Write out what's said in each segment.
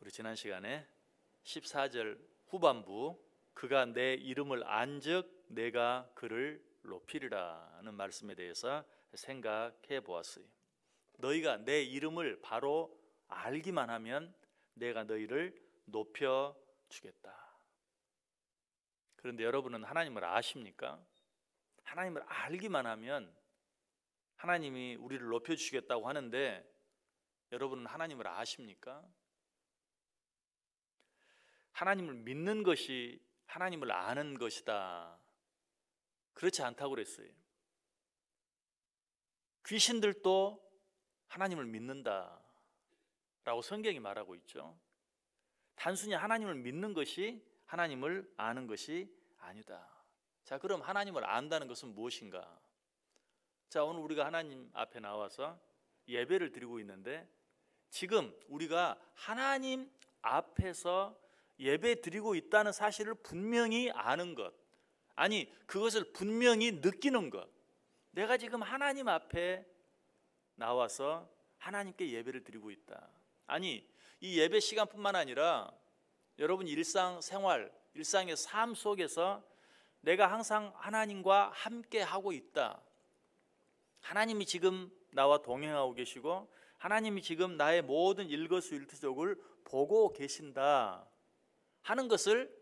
우리 지난 시간에 14절 후반부 그가 내 이름을 안즉 내가 그를 높이리라는 말씀에 대해서 생각해 보았어요. 너희가 내 이름을 바로 알기만 하면 내가 너희를 높여 주겠다. 그런데 여러분은 하나님을 아십니까? 하나님을 알기만 하면 하나님이 우리를 높여 주시겠다고 하는데 여러분은 하나님을 아십니까? 하나님을 믿는 것이 하나님을 아는 것이다. 그렇지 않다고 그랬어요. 귀신들도 하나님을 믿는다 라고 성경이 말하고 있죠. 단순히 하나님을 믿는 것이 하나님을 아는 것이 아니다. 자, 그럼 하나님을 안다는 것은 무엇인가? 자, 오늘 우리가 하나님 앞에 나와서 예배를 드리고 있는데 지금 우리가 하나님 앞에서 예배 드리고 있다는 사실을 분명히 아는 것, 아니 그것을 분명히 느끼는 것, 내가 지금 하나님 앞에 나와서 하나님께 예배를 드리고 있다. 아니 이 예배 시간뿐만 아니라 여러분 일상생활, 일상의 삶 속에서 내가 항상 하나님과 함께 하고 있다. 하나님이 지금 나와 동행하고 계시고 하나님이 지금 나의 모든 일거수일투족을 보고 계신다 하는 것을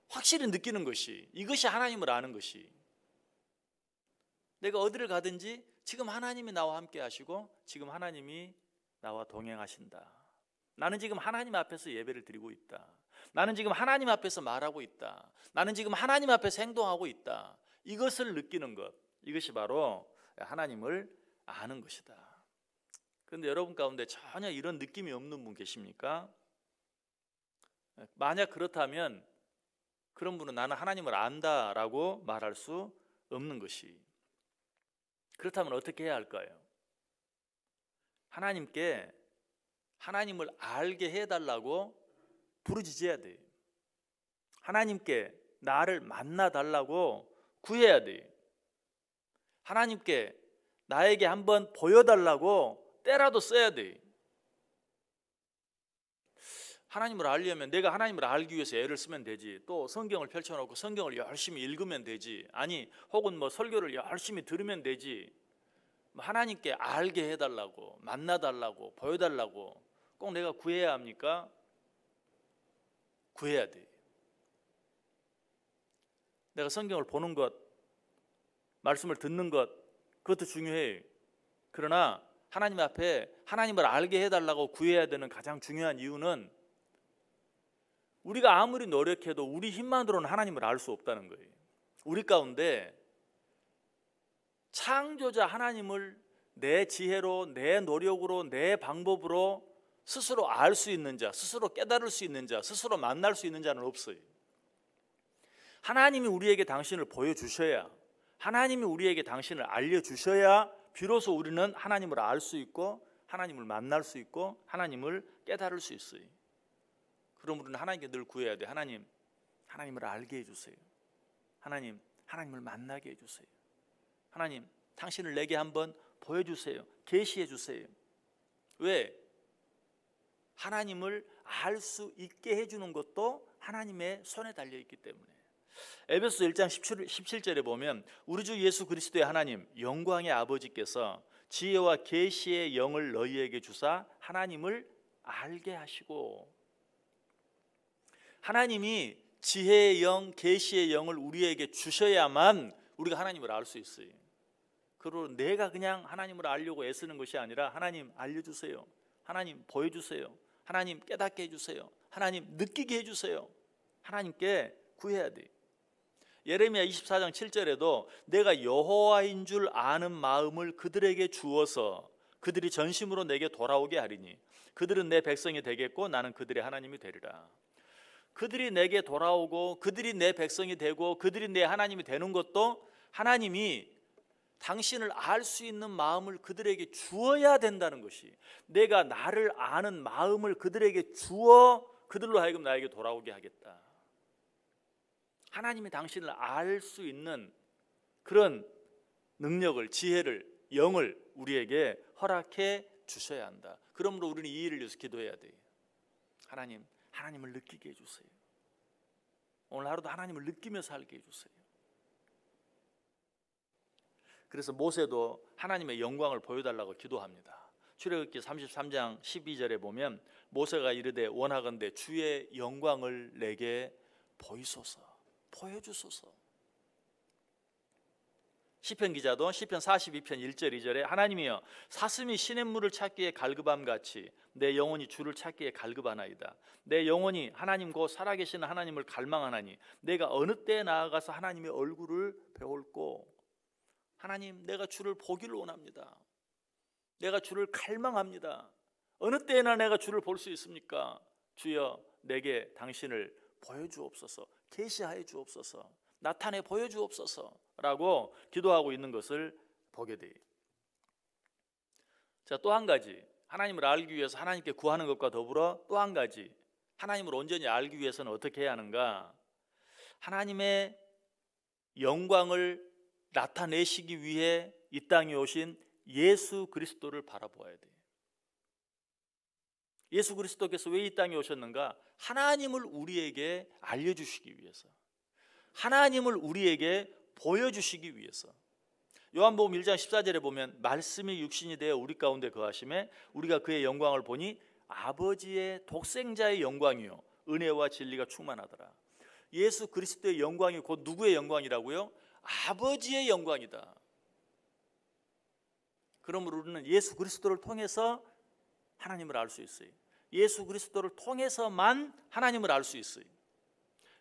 확실히 느끼는 것이, 이것이 하나님을 아는 것이, 내가 어디를 가든지 지금 하나님이 나와 함께 하시고 지금 하나님이 나와 동행하신다. 나는 지금 하나님 앞에서 예배를 드리고 있다. 나는 지금 하나님 앞에서 말하고 있다. 나는 지금 하나님 앞에서 행동하고 있다. 이것을 느끼는 것, 이것이 바로 하나님을 아는 것이다. 그런데 여러분 가운데 전혀 이런 느낌이 없는 분 계십니까? 만약 그렇다면 그런 분은 나는 하나님을 안다라고 말할 수 없는 것이, 그렇다면 어떻게 해야 할까요? 하나님께 하나님을 알게 해달라고 부르짖어야 돼요. 하나님께 나를 만나달라고 구해야 돼요. 하나님께 나에게 한번 보여달라고 때라도 써야 돼요. 하나님을 알려면 내가 하나님을 알기 위해서 애를 쓰면 되지, 또 성경을 펼쳐놓고 성경을 열심히 읽으면 되지, 아니 혹은 뭐 설교를 열심히 들으면 되지, 하나님께 알게 해달라고, 만나달라고, 보여달라고 꼭 내가 구해야 합니까? 구해야 돼. 내가 성경을 보는 것, 말씀을 듣는 것, 그것도 중요해요. 그러나 하나님 앞에 하나님을 알게 해달라고 구해야 되는 가장 중요한 이유는 우리가 아무리 노력해도 우리 힘만으로는 하나님을 알 수 없다는 거예요. 우리 가운데 창조자 하나님을 내 지혜로, 내 노력으로, 내 방법으로 스스로 알 수 있는 자, 스스로 깨달을 수 있는 자, 스스로 만날 수 있는 자는 없어요. 하나님이 우리에게 당신을 보여주셔야, 하나님이 우리에게 당신을 알려주셔야 비로소 우리는 하나님을 알 수 있고 하나님을 만날 수 있고 하나님을 깨달을 수 있어요. 그럼 우리는 하나님께 늘 구해야 돼. 하나님, 하나님을 알게 해주세요. 하나님, 하나님을 만나게 해주세요. 하나님, 당신을 내게 한번 보여주세요. 계시해 주세요. 왜? 하나님을 알 수 있게 해주는 것도 하나님의 손에 달려있기 때문에. 에베소 1장 17절에 보면 우리 주 예수 그리스도의 하나님 영광의 아버지께서 지혜와 계시의 영을 너희에게 주사 하나님을 알게 하시고, 하나님이 지혜의 영, 계시의 영을 우리에게 주셔야만 우리가 하나님을 알 수 있어요. 그리고 내가 그냥 하나님을 알려고 애쓰는 것이 아니라 하나님 알려주세요, 하나님 보여주세요, 하나님 깨닫게 해주세요, 하나님 느끼게 해주세요. 하나님께 구해야 돼요. 예레미야 24장 7절에도 내가 여호와인 줄 아는 마음을 그들에게 주어서 그들이 전심으로 내게 돌아오게 하리니 그들은 내 백성이 되겠고 나는 그들의 하나님이 되리라. 그들이 내게 돌아오고 그들이 내 백성이 되고 그들이 내 하나님이 되는 것도 하나님이 당신을 알 수 있는 마음을 그들에게 주어야 된다는 것이, 내가 나를 아는 마음을 그들에게 주어 그들로 하여금 나에게 돌아오게 하겠다. 하나님이 당신을 알 수 있는 그런 능력을, 지혜를, 영을 우리에게 허락해 주셔야 한다. 그러므로 우리는 이 일을 위해서 기도해야 돼요. 하나님을 느끼게 해주세요. 오늘 하루도 하나님을 느끼며 살게 해주세요. 그래서 모세도 하나님의 영광을 보여달라고 기도합니다. 출애굽기 33장 12절에 보면 모세가 이르되 원하건대 주의 영광을 내게 보이소서, 보여주소서. 시편 기자도 시편 42편 1절 2절에 하나님이여 사슴이 시냇물을 찾기에 갈급함 같이 내 영혼이 주를 찾기에 갈급하나이다. 내 영혼이 하나님 곧 살아계시는 하나님을 갈망하나니 내가 어느 때에 나아가서 하나님의 얼굴을 배울꼬. 하나님, 내가 주를 보기를 원합니다. 내가 주를 갈망합니다. 어느 때나 내가 주를 볼 수 있습니까? 주여 내게 당신을 보여주옵소서, 계시하여 주옵소서, 나타내 보여주옵소서라고 기도하고 있는 것을 보게 돼요. 자, 또 한 가지, 하나님을 알기 위해서 하나님께 구하는 것과 더불어 또 한 가지, 하나님을 온전히 알기 위해서는 어떻게 해야 하는가? 하나님의 영광을 나타내시기 위해 이 땅에 오신 예수 그리스도를 바라보아야 돼요. 예수 그리스도께서 왜 이 땅에 오셨는가? 하나님을 우리에게 알려주시기 위해서, 하나님을 우리에게 보여주시기 위해서. 요한복음 1장 14절에 보면 말씀이 육신이 되어 우리 가운데 거하심에 우리가 그의 영광을 보니 아버지의 독생자의 영광이요 은혜와 진리가 충만하더라. 예수 그리스도의 영광이 곧 누구의 영광이라고요? 아버지의 영광이다. 그러므로 우리는 예수 그리스도를 통해서 하나님을 알 수 있어요. 예수 그리스도를 통해서만 하나님을 알 수 있어요.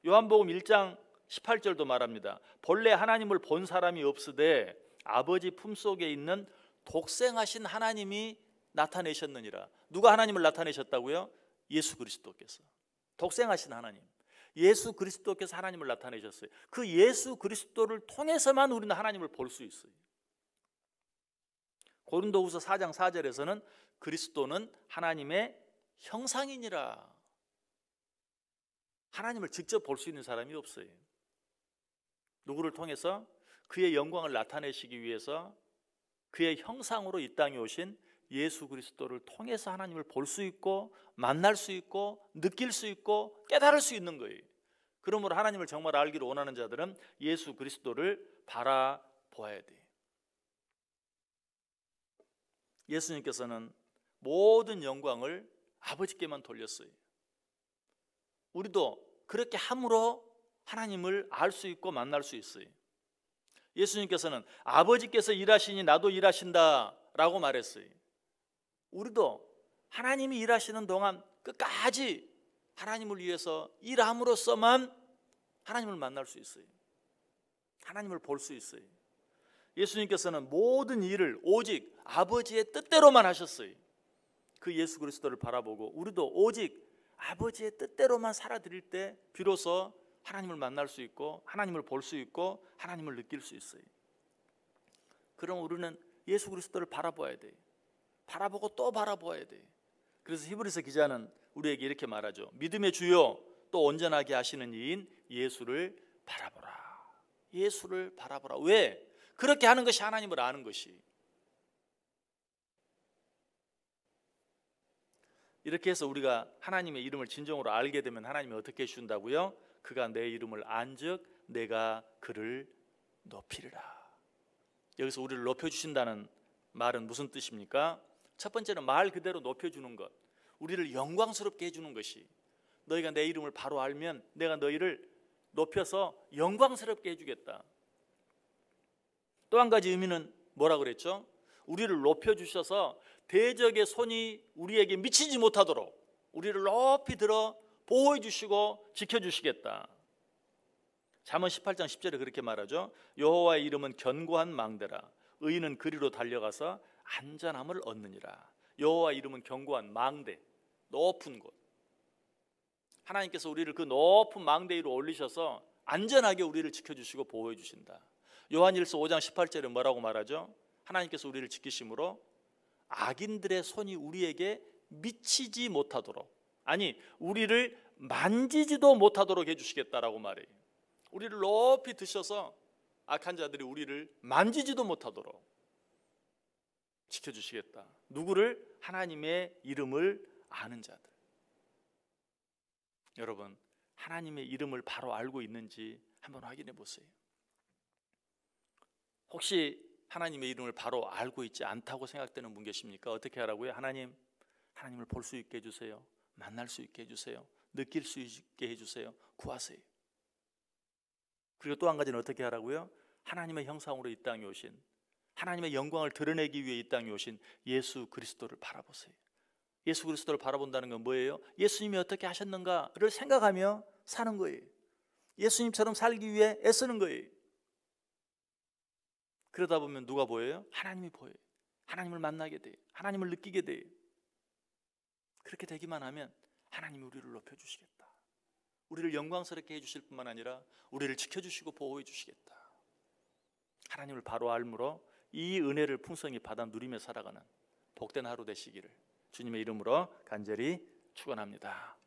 요한복음 1장 18절도 말합니다. 본래 하나님을 본 사람이 없으되 아버지 품속에 있는 독생하신 하나님이 나타내셨느니라. 누가 하나님을 나타내셨다고요? 예수 그리스도께서. 독생하신 하나님, 예수 그리스도께서 하나님을 나타내셨어요. 그 예수 그리스도를 통해서만 우리는 하나님을 볼 수 있어요. 고린도후서 4장 4절에서는 그리스도는 하나님의 형상이니라. 하나님을 직접 볼 수 있는 사람이 없어요. 누구를 통해서? 그의 영광을 나타내시기 위해서 그의 형상으로 이 땅에 오신 예수 그리스도를 통해서 하나님을 볼 수 있고 만날 수 있고 느낄 수 있고 깨달을 수 있는 거예요. 그러므로 하나님을 정말 알기를 원하는 자들은 예수 그리스도를 바라보아야 돼요. 예수님께서는 모든 영광을 아버지께만 돌렸어요. 우리도 그렇게 함으로 하나님을 알 수 있고 만날 수 있어요. 예수님께서는 아버지께서 일하시니 나도 일하신다 라고 말했어요. 우리도 하나님이 일하시는 동안 끝까지 하나님을 위해서 일함으로써만 하나님을 만날 수 있어요. 하나님을 볼 수 있어요. 예수님께서는 모든 일을 오직 아버지의 뜻대로만 하셨어요. 그 예수 그리스도를 바라보고 우리도 오직 아버지의 뜻대로만 살아드릴 때 비로소 하나님을 만날 수 있고 하나님을 볼 수 있고 하나님을 느낄 수 있어요. 그럼 우리는 예수 그리스도를 바라봐야 돼요. 바라보고 또 바라봐야 돼요. 그래서 히브리서 기자는 우리에게 이렇게 말하죠. 믿음의 주요 또 온전하게 하시는 이인 예수를 바라보라. 예수를 바라보라. 왜? 그렇게 하는 것이 하나님을 아는 것이. 이렇게 해서 우리가 하나님의 이름을 진정으로 알게 되면 하나님이 어떻게 해주신다고요? 그가 내 이름을 안즉 내가 그를 높이리라. 여기서 우리를 높여주신다는 말은 무슨 뜻입니까? 첫 번째는 말 그대로 높여주는 것, 우리를 영광스럽게 해주는 것이. 너희가 내 이름을 바로 알면 내가 너희를 높여서 영광스럽게 해주겠다. 또 한 가지 의미는 뭐라고 그랬죠? 우리를 높여주셔서 대적의 손이 우리에게 미치지 못하도록 우리를 높이 들어 보호해 주시고 지켜주시겠다. 잠언 18장 10절에 그렇게 말하죠. 여호와의 이름은 견고한 망대라. 의인은 그리로 달려가서 안전함을 얻느니라. 여호와의 이름은 견고한 망대, 높은 곳. 하나님께서 우리를 그 높은 망대 위로 올리셔서 안전하게 우리를 지켜주시고 보호해 주신다. 요한일서 5장 18절에 뭐라고 말하죠? 하나님께서 우리를 지키심으로 악인들의 손이 우리에게 미치지 못하도록, 아니 우리를 만지지도 못하도록 해주시겠다라고 말해요. 우리를 높이 드셔서 악한 자들이 우리를 만지지도 못하도록 지켜주시겠다. 누구를? 하나님의 이름을 아는 자들. 여러분, 하나님의 이름을 바로 알고 있는지 한번 확인해 보세요. 혹시 하나님의 이름을 바로 알고 있지 않다고 생각되는 분 계십니까? 어떻게 하라고요? 하나님을 볼 수 있게 해주세요. 만날 수 있게 해주세요. 느낄 수 있게 해주세요. 구하세요. 그리고 또 한 가지는 어떻게 하라고요? 하나님의 형상으로 이 땅에 오신, 하나님의 영광을 드러내기 위해 이 땅에 오신 예수 그리스도를 바라보세요. 예수 그리스도를 바라본다는 건 뭐예요? 예수님이 어떻게 하셨는가를 생각하며 사는 거예요. 예수님처럼 살기 위해 애쓰는 거예요. 그러다 보면 누가 보여요? 하나님이 보여요. 하나님을 만나게 돼요. 하나님을 느끼게 돼요. 그렇게 되기만 하면 하나님이 우리를 높여주시겠다. 우리를 영광스럽게 해주실 뿐만 아니라 우리를 지켜주시고 보호해 주시겠다. 하나님을 바로 알므로 이 은혜를 풍성히 받아 누리며 살아가는 복된 하루 되시기를 주님의 이름으로 간절히 축원합니다.